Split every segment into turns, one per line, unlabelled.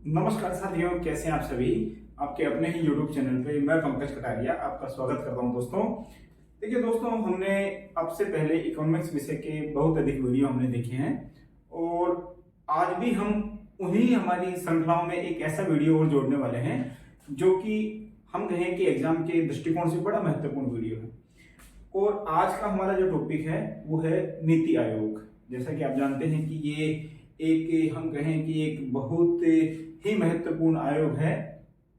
नमस्कार साथियों, कैसे हैं आप सभी। आपके अपने ही YouTube चैनल पे मैं पंकज कटारिया आपका स्वागत करता हूं। दोस्तों देखिए दोस्तों, हमने आपसे पहले इकोनॉमिक्स विषय के बहुत अधिक वीडियो हमने देखे हैं और आज भी हम उन्हीं हमारी श्रृंखलाओं में एक ऐसा वीडियो और जोड़ने वाले हैं जो कि हम कहें कि एग्जाम के दृष्टिकोण से बड़ा महत्वपूर्ण वीडियो है। और आज का हमारा जो टॉपिक है वो है नीति आयोग। जैसा कि आप जानते हैं कि ये एक हम कहें कि एक बहुत ही महत्वपूर्ण आयोग है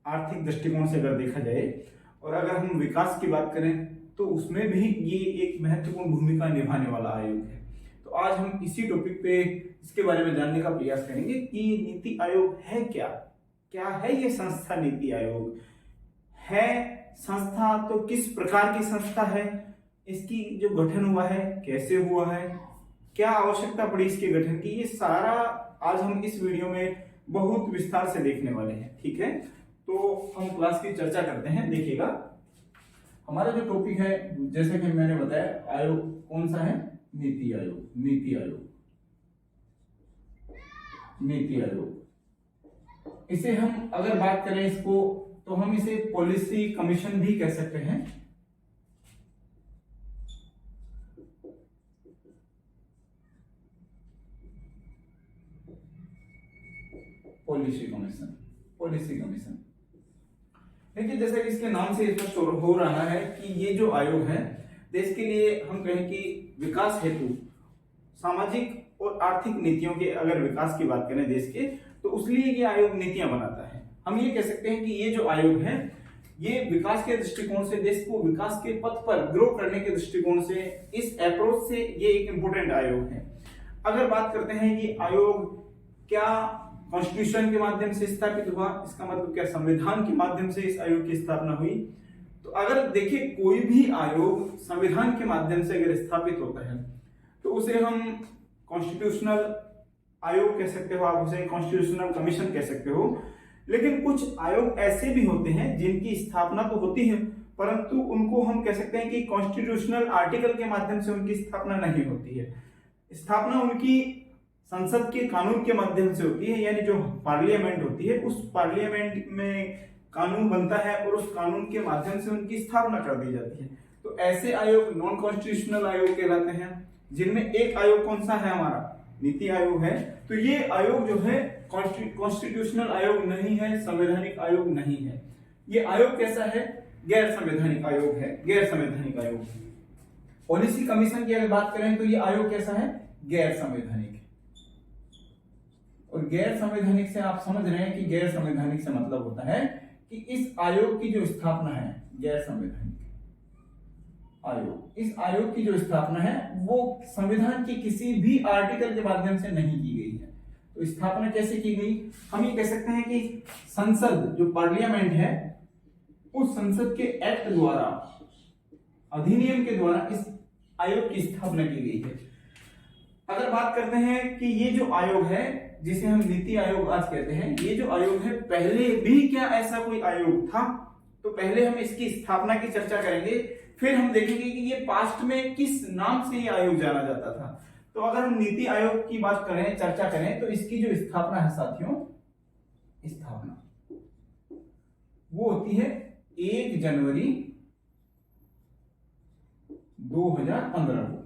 आर्थिक दृष्टिकोण से अगर देखा जाए, और अगर हम विकास की बात करें तो उसमें भी ये एक महत्वपूर्ण भूमिका निभाने वाला आयोग है। तो आज हम इसी टॉपिक पे इसके बारे में जानने का प्रयास करेंगे कि नीति आयोग है क्या, क्या है ये संस्था। नीति आयोग है संस्था तो किस प्रकार की संस्था है, इसकी जो गठन हुआ है कैसे हुआ है, क्या आवश्यकता पड़ी इसके गठन की, ये सारा आज हम इस वीडियो में बहुत विस्तार से देखने वाले हैं। ठीक है, तो हम क्लास की चर्चा करते हैं। देखिएगा हमारा जो टॉपिक है, जैसे कि मैंने बताया, आयोग कौन सा है, नीति आयोग। नीति आयोग, नीति आयोग, इसे हम अगर बात करें इसको तो हम इसे पॉलिसी कमीशन भी कह सकते हैं। Policy commission, policy commission. देखिए जैसा कि इसके नाम से स्पष्ट हो रहा है कि ये जो आयोग है देश के लिए हम कहें कि विकास हेतु सामाजिक और आर्थिक नीतियों के अगर विकास की बात करें देश के, तो उसलिए ये आयोग नीतियां बनाता है। हम ये कह सकते हैं कि ये जो आयोग है ये विकास के दृष्टिकोण से, देश को विकास के पथ पर ग्रो करने के दृष्टिकोण से, इस अप्रोच से ये एक इंपोर्टेंट आयोग है। अगर बात करते हैं ये आयोग क्या कॉन्स्टिट्यूशन के माध्यम से स्थापित हुआ, इसका मतलब क्या संविधान के माध्यम से इस आयोग की स्थापना हुई। तो अगर देखिए कोई भी आयोग संविधान के माध्यम से अगर स्थापित होता है तो उसे हम कॉन्स्टिट्यूशनल आयोग कह सकते हो, आप उसे कॉन्स्टिट्यूशनल कमीशन कह सकते हो। लेकिन कुछ आयोग ऐसे भी होते हैं जिनकी स्थापना तो होती है परंतु उनको हम कह सकते हैं कि कॉन्स्टिट्यूशनल आर्टिकल के माध्यम से उनकी स्थापना नहीं होती है। स्थापना उनकी संसद के कानून के माध्यम से होती है, यानी जो पार्लियामेंट होती है उस पार्लियामेंट में कानून बनता है और उस कानून के माध्यम से उनकी स्थापना कर दी जाती है। तो ऐसे आयोग नॉन कॉन्स्टिट्यूशनल आयोग कहलाते हैं, जिनमें एक आयोग कौन सा है, हमारा नीति आयोग है। तो ये आयोग जो है कॉन्स्टिट्यूशनल आयोग नहीं है, संवैधानिक आयोग नहीं है। ये आयोग कैसा है, गैर संवैधानिक आयोग है, गैर संवैधानिक आयोग। पॉलिसी कमीशन की अगर बात करें तो ये आयोग कैसा है, गैर संवैधानिक। और गैर संवैधानिक से आप समझ रहे हैं कि गैर संवैधानिक से मतलब होता है कि इस आयोग की जो स्थापना है, गैर संवैधानिक आयोग, इस आयोग की जो स्थापना है वो संविधान की किसी भी आर्टिकल के माध्यम से नहीं की गई है। तो स्थापना कैसे की गई, हम ये कह सकते हैं कि संसद जो पार्लियामेंट है उस संसद के एक्ट द्वारा, अधिनियम के द्वारा इस आयोग की स्थापना की गई है। अगर बात करते हैं कि ये जो आयोग है जिसे हम नीति आयोग आज कहते हैं, ये जो आयोग है पहले भी क्या ऐसा कोई आयोग था, तो पहले हम इसकी स्थापना की चर्चा करेंगे, फिर हम देखेंगे कि ये पास्ट में किस नाम से ये आयोग जाना जाता था। तो अगर हम नीति आयोग की बात करें, चर्चा करें, तो इसकी जो स्थापना है साथियों, स्थापना वो होती है 1 जनवरी 2015 को,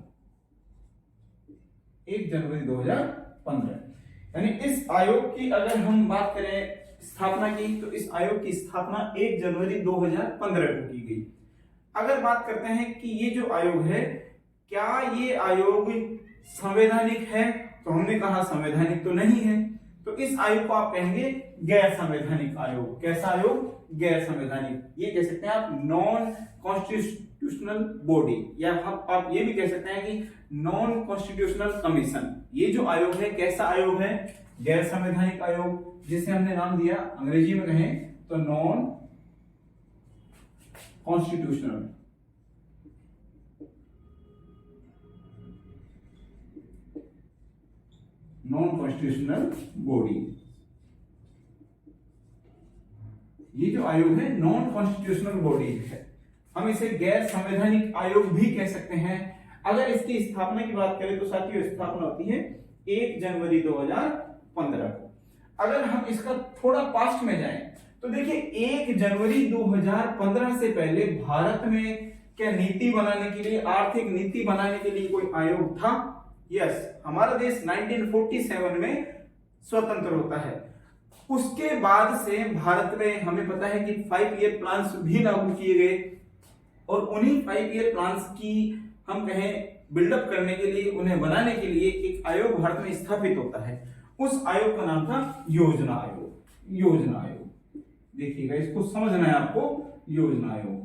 1 जनवरी 2015। यानी इस आयोग की अगर हम बात करें स्थापना की, तो इस आयोग की स्थापना 1 जनवरी 2015 को की गई। अगर बात करते हैं कि ये जो आयोग है क्या ये आयोग संवैधानिक है, तो हमने कहा संवैधानिक तो नहीं है, तो इस आयोग को आप कहेंगे गैर संवैधानिक आयोग। कैसा आयोग, गैर संवैधानिक। ये कह सकते हैं आप नॉन कॉन्स्टिट्यूशनल बॉडी, या आप ये भी कह सकते हैं कि नॉन कॉन्स्टिट्यूशनल कमीशन। ये जो आयोग है कैसा आयोग है, गैर संवैधानिक आयोग, जिसे हमने नाम दिया अंग्रेजी में कहें तो non constitutional, non constitutional body. ये जो आयोग है नॉन कॉन्स्टिट्यूशनल बॉडी है, हम इसे गैर संवैधानिक आयोग भी कह सकते हैं। अगर इसकी स्थापना की बात करें तो साथियों स्थापना होती है 1 जनवरी 2015 को। अगर हम इसका थोड़ा पास्ट में जाएं तो देखिए 1 जनवरी 2015 से पहले भारत में क्या नीति बनाने के लिए, आर्थिक नीति बनाने के लिए कोई आयोग था? यस, हमारा देश 1947 में स्वतंत्र होता है। उसके बाद से भारत में हमें पता है कि 5 ईयर प्लान्स भी लागू किए गए और उन्हीं 5 ईयर प्लान्स की हम कहें बिल्डअप करने के लिए, उन्हें बनाने के लिए एक आयोग भारत में स्थापित होता है। उस आयोग का नाम था योजना आयोग। योजना आयोग, देखिएगा इसको समझना है आपको, योजना आयोग।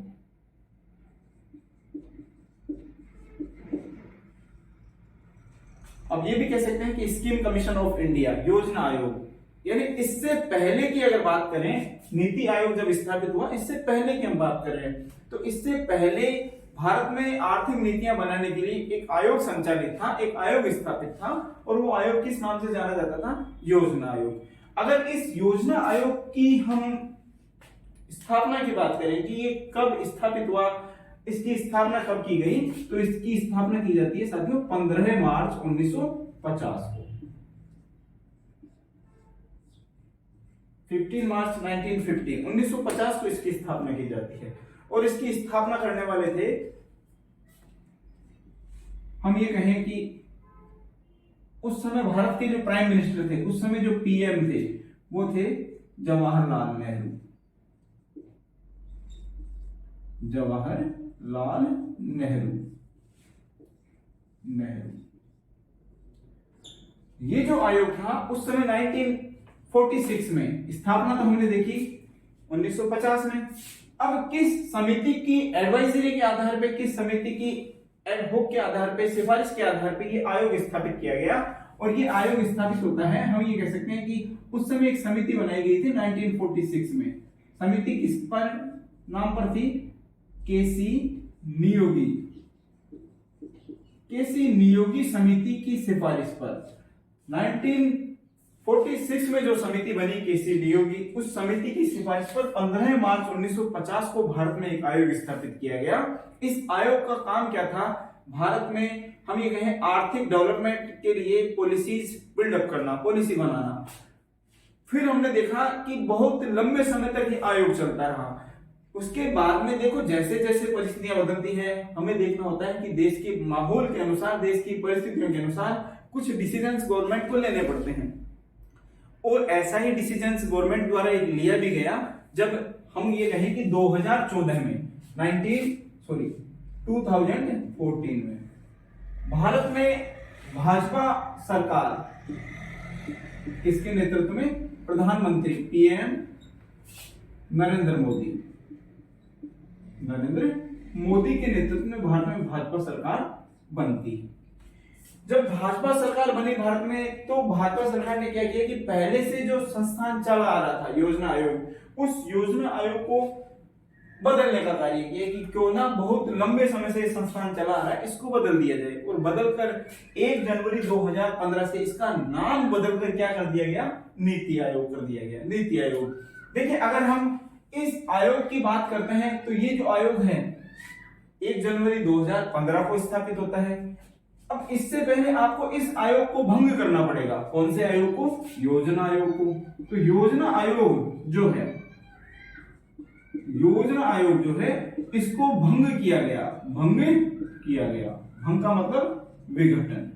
अब ये भी कह सकते हैं कि स्कीम कमीशन ऑफ इंडिया, योजना आयोग। यानी इससे पहले की अगर बात करें, नीति आयोग जब स्थापित हुआ, इससे पहले की हम बात कर रहे हैं, तो इससे पहले भारत में आर्थिक नीतियां बनाने के लिए एक आयोग संचालित था, एक आयोग स्थापित था और वो आयोग किस नाम से जाना जाता था? योजना आयोग। अगर इस योजना आयोग की हम स्थापना की बात करें कि ये कब स्थापित हुआ, इसकी स्थापना कब की गई, तो इसकी स्थापना की जाती है साथियों 15 मार्च 1950 को। 15 मार्च 1950 को इसकी स्थापना की जाती है। और इसकी स्थापना करने वाले थे, हम ये कहें कि उस समय भारत के जो प्राइम मिनिस्टर थे, उस समय जो पीएम थे, वो थे जवाहरलाल नेहरू। जवाहरलाल नेहरू। ये जो आयोग था उस समय 1946 में, स्थापना तो हमने देखी 1950 में। अब किस समिति की एडवाइजरी के आधार पे, किस समिति की एडहोक के आधार पे, सिफारिश के आधार पे ये आयोग स्थापित किया गया? और ये आयोग स्थापित होता है, हम ये कह सकते हैं कि उस समय एक समिति बनाई गई थी 1946 में। समिति किस पर नाम पर थी? केसी नियोगी। केसी नियोगी समिति की सिफारिश पर 1946 में जो समिति बनी केसी नियोगी, उस समिति की सिफारिश पर 15 मार्च 1950 को भारत में एक आयोग स्थापित किया गया। इस आयोग का काम क्या था? भारत में हम ये कहें आर्थिक डेवलपमेंट के लिए पॉलिसीज बिल्डअप करना, पॉलिसी बनाना। फिर हमने देखा कि बहुत लंबे समय तक ये आयोग चलता रहा। उसके बाद में देखो जैसे जैसे परिस्थितियां बदलती हैं, हमें देखना होता है कि देश के माहौल के अनुसार, देश की परिस्थितियों के अनुसार कुछ डिसीजंस गवर्नमेंट को लेने पड़ते हैं। और ऐसा ही डिसीजंस गवर्नमेंट द्वारा एक लिया भी गया जब हम ये कहें कि 2014 में 2014 में भारत में भाजपा सरकार, किसके नेतृत्व में? प्रधानमंत्री पीएम नरेंद्र मोदी के नेतृत्व में भारत में भाजपा सरकार बनती। जब भाजपा सरकार बनी भारत में, तो भाजपा सरकार ने क्या किया कि पहले से जो संस्थान चला आ रहा था योजना आयोग, उस योजना आयोग को बदलने का कार्य किया कि क्यों ना बहुत लंबे समय से संस्थान चला आ रहा है, इसको बदल दिया जाए। और बदलकर 1 जनवरी 2015 से इसका नाम बदलकर क्या कर दिया गया? नीति आयोग कर दिया गया। नीति आयोग। देखिए अगर हम इस आयोग की बात करते हैं तो ये जो आयोग है 1 जनवरी 2015 को स्थापित होता है। अब इससे पहले आपको इस आयोग को भंग करना पड़ेगा। कौन से आयोग को? योजना आयोग को। तो योजना आयोग जो है, योजना आयोग जो है, इसको भंग किया गया। भंग किया गया, भंग का मतलब विघटन।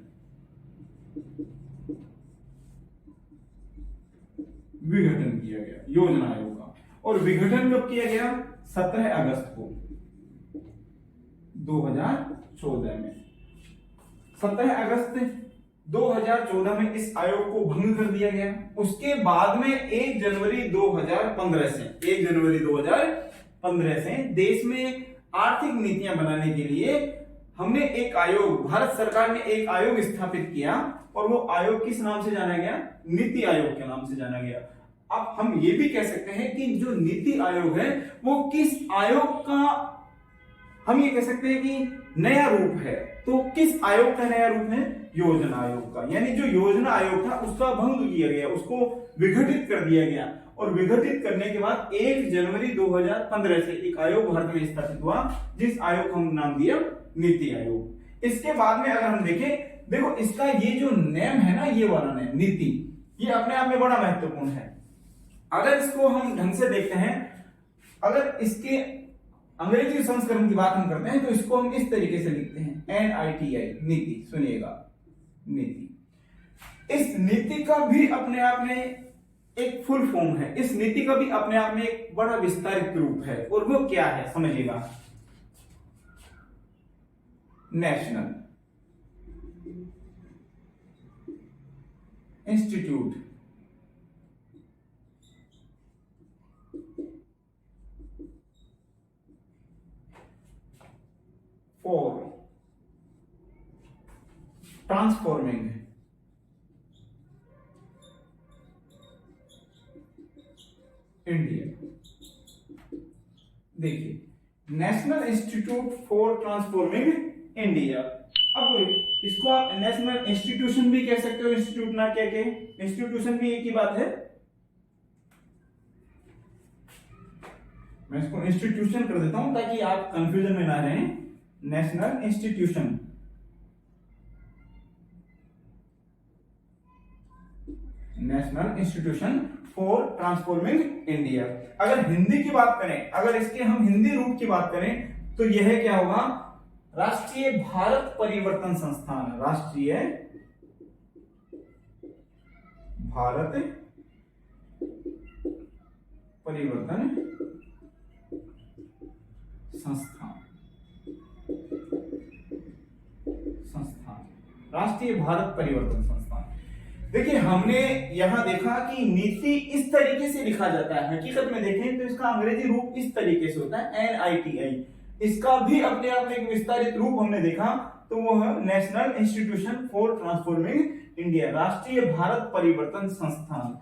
विघटन किया गया योजना आयोग का। और विघटन कब किया गया? 17 अगस्त को 2014 में। 17 अगस्त 2014 में इस आयोग को भंग कर दिया गया। उसके बाद में 1 जनवरी 2015 से देश में आर्थिक नीतियां बनाने के लिए हमने एक आयोग, भारत सरकार ने एक आयोग स्थापित किया और वो आयोग किस नाम से जाना गया? नीति आयोग के नाम से जाना गया। अब हम ये भी कह सकते हैं कि जो नीति आयोग है वो किस आयोग का, हम ये कह सकते हैं कि नया रूप है। तो किस आयोग का नया रूप है? योजना आयोग का। यानी जो योजना आयोग था उसका भंग किया गया, उसको विघटित कर दिया गया। और विघटित करने के बाद 1 जनवरी 2015 से एक आयोग भारत में स्थापित हुआ, जिस आयोग को हम नाम दिया नीति आयोग। इसके बाद में अगर हम देखें, देखो इसका ये जो नेम है ना, ये वाला नेम नीति, ये अपने आप में बड़ा महत्वपूर्ण है। अगर इसको हम ढंग से देखते हैं, अगर इसके अंग्रेजी संस्करण की बात हम करते हैं तो इसको हम इस तरीके से लिखते हैं NITI, नीति। सुनिएगा, नीति। इस नीति का भी अपने आप में एक फुल फॉर्म है, इस नीति का भी अपने आप में एक बड़ा विस्तारित रूप है, और वो क्या है समझिएगा, national institute for transforming India. देखिए, national institute for transforming India. अब इसको आप नेशनल इंस्टीट्यूशन भी कह सकते हो, इंस्टीट्यूट ना कह के, इंस्टीट्यूशन भी एक ही बात है। मैं इसको इंस्टीट्यूशन कर देता हूं ताकि आप कंफ्यूजन में ना रहें। National institution, national institution for transforming India. अगर हिंदी की बात करें, अगर इसके हम हिंदी रूप की बात करें तो यह क्या होगा, राष्ट्रीय भारत परिवर्तन संस्थान। राष्ट्रीय भारत परिवर्तन संस्थान, राष्ट्रीय भारत परिवर्तन संस्थान। देखिए, हमने यहां देखा कि नीति इस तरीके से लिखा जाता है, हकीकत में देखें तो इसका अंग्रेजी रूप इस तरीके से होता है NITI। इसका भी अपने आप में एक विस्तारित रूप हमने देखा तो वो है national institution for transforming India, राष्ट्रीय भारत परिवर्तन संस्थान।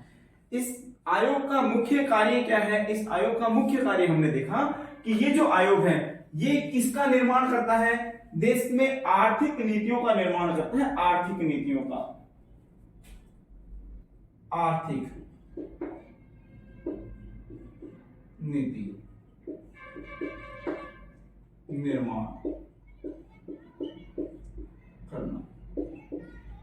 इस आयोग का मुख्य कार्य क्या है, इस आयोग का मुख्य कार्य हमने देखा कि ये जो आयोग है ये किसका निर्माण करता है, देश में आर्थिक नीतियों का निर्माण करता है, आर्थिक नीतियों का, आर्थिक नीति निर्माण करना।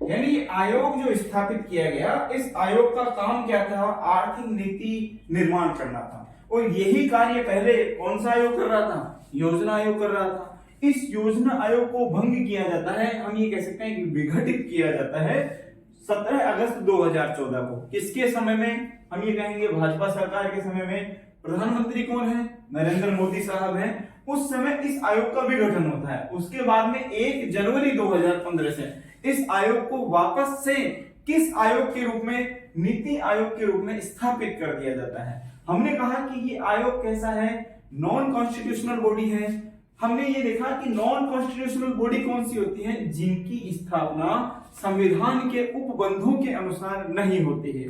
यानी ये आयोग जो स्थापित किया गया, इस आयोग का काम क्या था, आर्थिक नीति निर्माण करना था। और यही कार्य पहले कौन सा आयोग कर रहा था, योजना आयोग कर रहा था। इस योजना आयोग को भंग किया जाता है, हम ये कह सकते हैं कि विघटित किया जाता है 17 अगस्त 2014 को। किसके समय में, हम ये कहेंगे भाजपा सरकार के समय में। प्रधानमंत्री कौन है, नरेंद्र मोदी साहब हैं। उस समय इस आयोग का भी गठन होता है। उसके बाद में 1 जनवरी 2015 से इस आयोग को वापस से किस आयोग के रूप में, नीति आयोग के रूप में स्थापित कर दिया जाता है। हमने कहा कि ये आयोग कैसा है, नॉन कॉन्स्टिट्यूशनल बॉडी है। हमने ये देखा कि नॉन कॉन्स्टिट्यूशनल बॉडी कौन सी होती है, जिनकी स्थापना संविधान के उपबंधों के अनुसार नहीं होती है।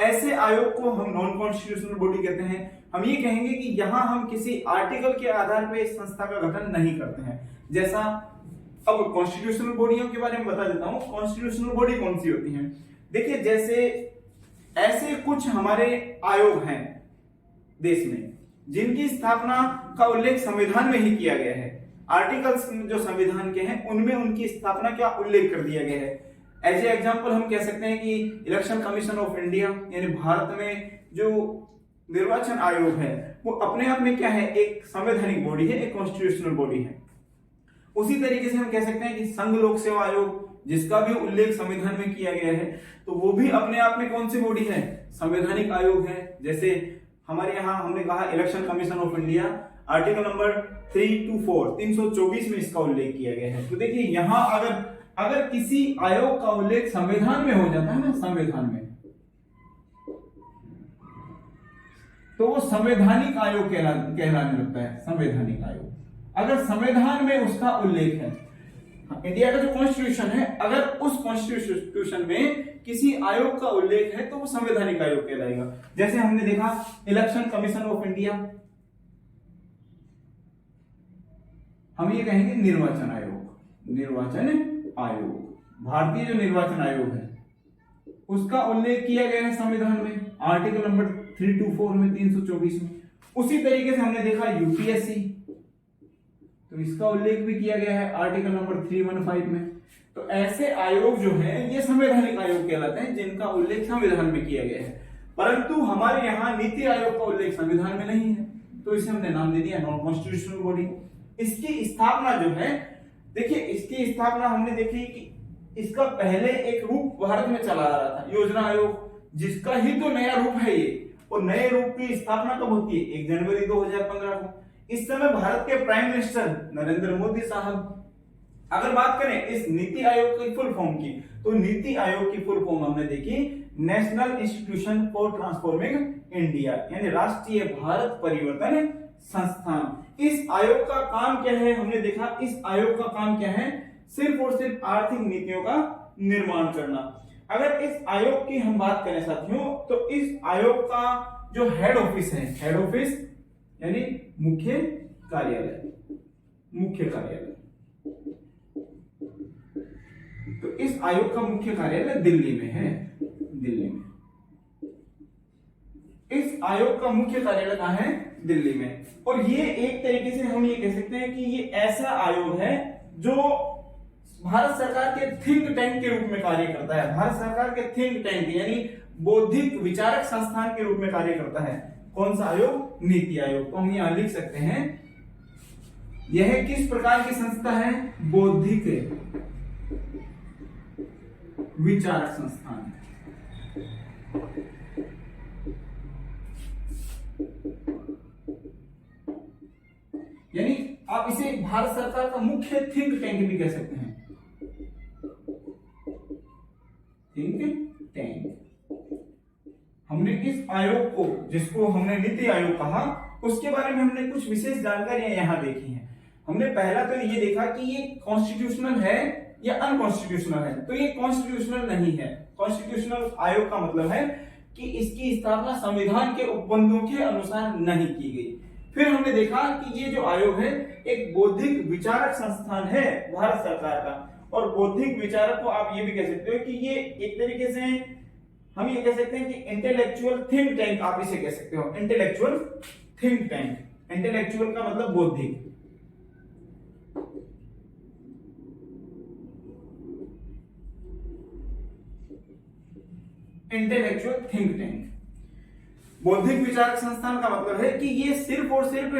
ऐसे आयोग को हम नॉन कॉन्स्टिट्यूशनल बॉडी कहते हैं। हम ये कहेंगे कि यहां हम किसी आर्टिकल के आधार पर इस संस्था का गठन नहीं करते हैं। जैसा अब कॉन्स्टिट्यूशनल बॉडियों के बारे में बता देता हूं, कॉन्स्टिट्यूशनल बॉडी कौन सी होती है। देखिए, जैसे ऐसे कुछ हमारे आयोग हैं देश में जिनकी स्थापना का उल्लेख संविधान में ही किया गया है। आर्टिकल्स जो संविधान के हैं उनमें उनकी स्थापना का उल्लेख कर दिया गया है। एज ए एग्जांपल हम कह सकते हैं कि इलेक्शन कमीशन ऑफ इंडिया, यानी भारत में जो निर्वाचन आयोग है वो अपने आप में क्या है, एक संवैधानिक बॉडी है, एक कॉन्स्टिट्यूशनल बॉडी है। उसी तरीके से हम कह सकते हैं कि संघ लोक सेवा आयोग, जिसका भी उल्लेख संविधान में किया गया है, तो वो भी अपने आप में कौन सी बॉडी है, संवैधानिक आयोग है। जैसे हमारे यहाँ हमने कहा election commission of India, article number 324 में इसका उल्लेख किया गया है। तो देखिए, यहाँ अगर किसी आयोग का उल्लेख संविधान में हो जाता है ना, संविधान में, तो वो संवैधानिक आयोग कहलाने लगता है। संवैधानिक आयोग, अगर संविधान में उसका उल्लेख है, इंडिया का जो कॉन्स्टिट्यूशन है, अगर उस कॉन्स्टिट्यूशन में किसी आयोग का उल्लेख है तो वो संवैधानिक आयोग कहलाएगा। जैसे हमने देखा इलेक्शन कमीशन ऑफ इंडिया, हम ये कहेंगे निर्वाचन आयोग। निर्वाचन आयोग, भारतीय जो निर्वाचन आयोग है उसका उल्लेख किया गया है संविधान में, आर्टिकल नंबर 324 में, 324 में। उसी तरीके से हमने देखा यूपीएससी, तो इसका उल्लेख भी किया गया है आर्टिकल नंबर 315 में। तो ऐसे आयोग जो हैं ये संवैधानिक आयोग कहलाते हैं जिनका उल्लेख संविधान में किया गया है, परंतु हमारे यहाँ नीति आयोग का उल्लेख संविधान में नहीं है, तो इसे हमने नाम दे दिया नॉन कॉन्स्टिट्यूशनल बॉडी। इसकी स्थापना जो है, देखिए इसकी स्थापना हमने देखी कि इसका पहले एक रूप भारत में चला आ रहा था, योजना आयोग, जिसका ही तो नया रूप है ये, और नए रूप की स्थापना कब होती है? 1 जनवरी 2015 को। इस समय भारत के प्राइम मिनिस्टर नरेंद्र मोदी साहब। अगर बात करें इस नीति आयोग की फुल फॉर्म की, तो नीति आयोग की फुल फॉर्म हमने देखी national institution for transforming India, यानी राष्ट्रीय भारत परिवर्तन संस्थान। इस आयोग का काम क्या है? हमने देखा इस आयोग का काम क्या है? सिर्फ और सिर्फ आर्थिक नीतियों का निर्माण करना। अगर इस आयोग की हम बात करें साथियों, तो इस आयोग का जो हेड ऑफिस है, हेड ऑफिस यानी मुख्य कार्यालय, मुख्य कार्यालय, तो इस आयोग का मुख्य कार्यालय दिल्ली में है, दिल्ली में। इस आयोग का मुख्य कार्यालय कहां है? दिल्ली में। और ये एक तरीके से हम ये कह सकते हैं कि ये ऐसा आयोग है जो भारत सरकार के थिंक टैंक के रूप में कार्य करता है। भारत सरकार के थिंक टैंक यानी बौद्धिक विचारक संस्थान के रूप में कार्य करता है। कौन सा आयोग? नीति आयोग। तो हम यहां लिख सकते हैं यह किस प्रकार की संस्था है? बौद्धिक विचारक संस्थान। यानी आप इसे भारत सरकार का मुख्य थिंक टैंक भी कह सकते हैं, थिंक टैंक। हमने इस आयोग को, जिसको हमने नीति आयोग कहा, उसके बारे में हमने कुछ विशेष जानकारियां यहां देखी हैं। हमने पहला तो ये देखा कि ये कॉन्स्टिट्यूशनल है या अनकॉन्स्टिट्यूशनल है। तो ये कॉन्स्टिट्यूशनल नहीं है। कॉन्स्टिट्यूशनल आयोग का मतलब है कि इसकी स्थापना संविधान के उपबंधों के अनुसार नहीं की गई। फिर हमने देखा कि ये जो आयोग है एक बौद्धिक विचारक संस्थान है भारत सरकार का, और बौद्धिक विचारक को आप ये भी कह सकते हो कि ये एक तरीके से हम ये कह सकते हैं कि इंटेलेक्चुअल थिंक टैंक, आप इसे कह सकते हो इंटेलेक्चुअल थिंक टैंक। इंटेलेक्चुअल का मतलब बौद्धिक, इंटेलेक्चुअल थिंक टैंक। बौद्धिक विचारक संस्थान का मतलब है कि ये सिर्फ और सिर्फ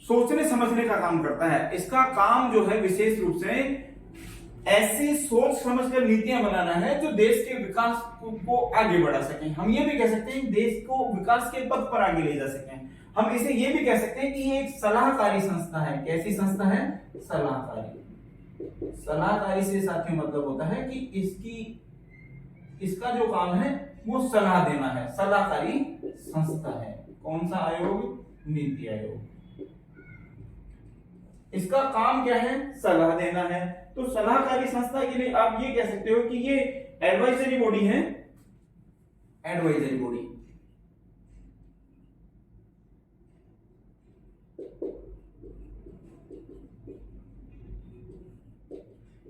सोचने समझने का काम करता है। इसका काम जो है विशेष रूप से ऐसी सोच समझकर नीतियां बनाना है जो देश के विकास को आगे बढ़ा सकें। हम ये भी कह सकते हैं देश को विकास के पथ पर आगे ले जा सकें। हम इसे ये भी कह सकते हैं कि ये एक सलाहकारी संस्था है। कैसी संस्था है? सलाहकारी। सलाहकारी से साथियों मतलब होता है कि इसका जो काम है वो सलाह देना है, सलाहकारी संस्था है। कौन सा आयोग? नीति आयोग। इसका काम क्या है? सलाह देना है। तो सलाहकारी संस्था के लिए आप ये कह सकते हो कि ये एडवाइजरी बॉडी है, advisory body.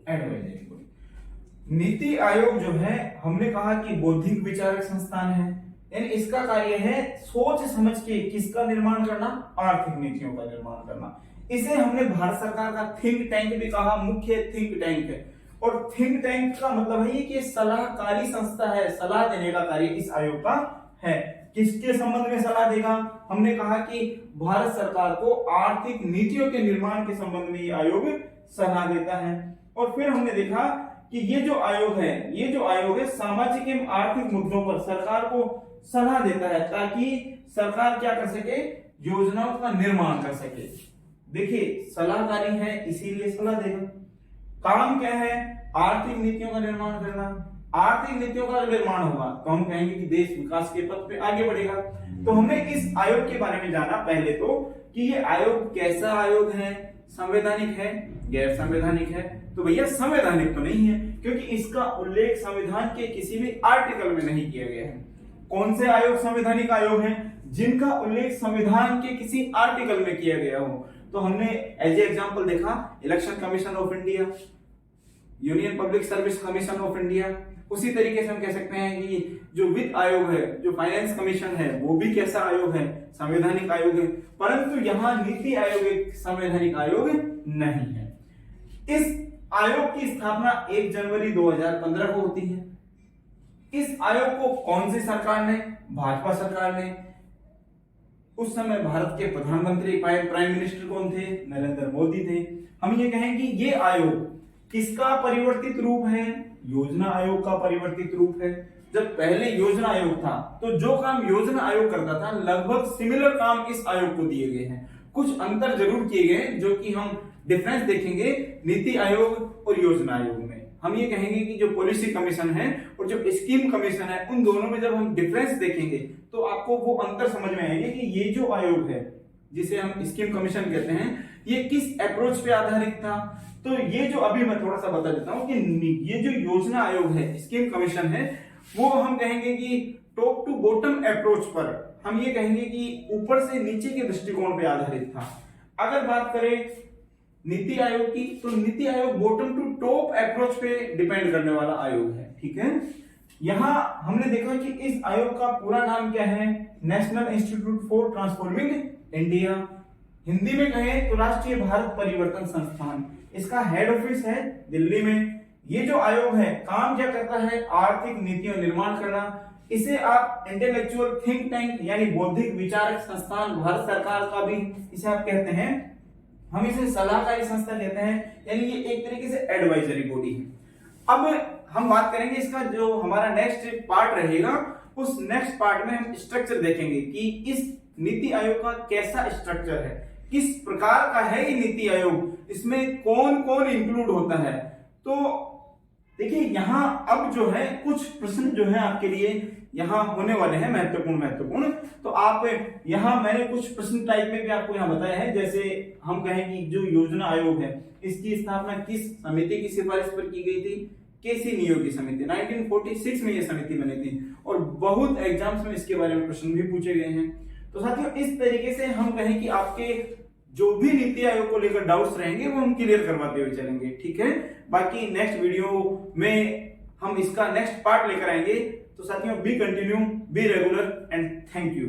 Advisory body. NITI Aayog जो है हमने कहा कि बौद्धिक विचारक संस्थान है, यानी इसका कार्य है सोच समझ के किसका निर्माण करना? आर्थिक नीतियों का निर्माण करना। इसे हमने भारत सरकार का थिंक टैंक भी कहा, मुख्य थिंक टैंक है। और थिंक टैंक का मतलब है कि सलाहकारी संस्था है, सलाह देने का कार्य इस आयोग का है। किसके संबंध में सलाह देगा? हमने कहा कि भारत सरकार को आर्थिक नीतियों के निर्माण के संबंध में ये आयोग सलाह देता है। और फिर हमने देखा कि ये जो आयोग है सामाजिक एवं आर्थिक मुद्दों पर सरकार को सलाह देता है ताकि सरकार क्या कर सके? योजनाओं का निर्माण कर सके। देखिए सलाहकारी है इसीलिए सलाह देगा। काम क्या है? आर्थिक नीतियों का निर्माण करना। आर्थिक नीतियों का निर्माण होगा तो हम कहेंगे कि देश विकास के पथ पे आगे बढ़ेगा। तो हमने इस आयोग के बारे में जाना पहले तो कि ये आयोग कैसा आयोग है, संवैधानिक है, गैर संवैधानिक है। तो भैया संवैधानिक तो नहीं है क्योंकि इसका उल्लेख संविधान के किसी भी आर्टिकल में नहीं किया गया है। कौन से आयोग संवैधानिक आयोग हैं? जिनका उल्लेख संविधान के किसी आर्टिकल में किया गया हो। तो हमने एज एग्जांपल देखा election commission of India, union public service commission of India. उसी तरीके से हम कह सकते हैं कि जो वित्त आयोग है, जो फाइनेंस कमीशन है, वो भी कैसा आयोग है? संवैधानिक आयोग है। परंतु यहाँ नीति आयोग एक संवैधानिक आयोग नहीं है। इस आयोग की स्थापना 1 जनवरी 2015 को होती है। इस आयोग को कौन सी सरकार ने? भाजपा सरकार ने। उस समय भारत के प्रधानमंत्री प्राइम मिनिस्टर कौन थे? नरेंद्र मोदी थे। हम ये कहें कि ये आयोग किसका परिवर्तित रूप है? योजना आयोग का परिवर्तित रूप है। जब पहले योजना आयोग था तो जो काम योजना आयोग करता था लगभग सिमिलर काम इस आयोग को दिए गए हैं। कुछ अंतर जरूर किए गए जो कि हम डिफरेंस देखेंगे नीति आयोग और योजना आयोग में। हम ये कहेंगे कि जो पॉलिसी कमीशन है और जो स्कीम कमीशन है उन दोनों में जब हम डिफरेंस देखेंगे तो आपको वो अंतर समझ में आएंगे कि ये जो आयोग है जिसे हम स्कीम कमीशन कहते हैं ये किस अप्रोच पे आधारित था। तो ये जो अभी मैं थोड़ा सा बता देता हूं कि ये जो योजना आयोग है स्कीम कमीशन है वो हम कहेंगे कि टॉप टू बॉटम अप्रोच पर हम ये कहेंगे कि ऊपर से नीचे के दृष्टिकोण पे आधारित था। अगर बात करें नीति आयोग की तो NITI Aayog bottom to top approach पे डिपेंड करने वाला आयोग है। ठीक है, यहां हमने देखा कि इस आयोग का पूरा नाम क्या है? National institute for transforming India. Hindi में कहें तो राष्ट्रीय भारत परिवर्तन संस्थान। इसका हेड ऑफिस है दिल्ली में। ये जो आयोग है काम क्या करता है? आर्थिक नीतियों निर्माण करना। इसे आप इंटेलेक्चुअल थिंक टैंक यानी बौद्धिक विचारक संस्थान भारत सरकार का भी इसे आप कहते हैं। हम इसे सलाहकारी संस्था कहते हैं, यानी ये एक तरीके से एडवाइजरी बॉडी है। अब हम बात करेंगे इसका जो हमारा नेक्स्ट पार्ट रहेगा उस नेक्स्ट पार्ट में हम स्ट्रक्चर देखेंगे कि इस नीति आयोग का कैसा स्ट्रक्चर है, किस प्रकार का है ये नीति आयोग, इसमें कौन कौन इंक्लूड होता है। तो देखिए यहाँ अब जो है कुछ प्रश्न जो है आपके लिए यहाँ होने वाले हैं महत्वपूर्ण। तो आप यहाँ मैंने कुछ प्रश्न टाइप में भी आपको यहाँ बताया है। जैसे हम कहें कि जो योजना आयोग है इसकी स्थापना किस समिति की सिफारिश पर की गई थी? केसी नियोगी समिति। 1946 में ये समिति बनी थी और बहुत एग्जाम्स में इसके बारे में प्रश्न भी पूछे गए हैं। तो साथियों इस तरीके से हम कहें कि आपके जो भी नीति आयोग को लेकर डाउट्स रहेंगे वो हम क्लियर करवाते हुए चलेंगे। ठीक है, बाकी नेक्स्ट वीडियो में हम इसका नेक्स्ट पार्ट लेकर आएंगे। तो साथियों B continue, be regular and thank you.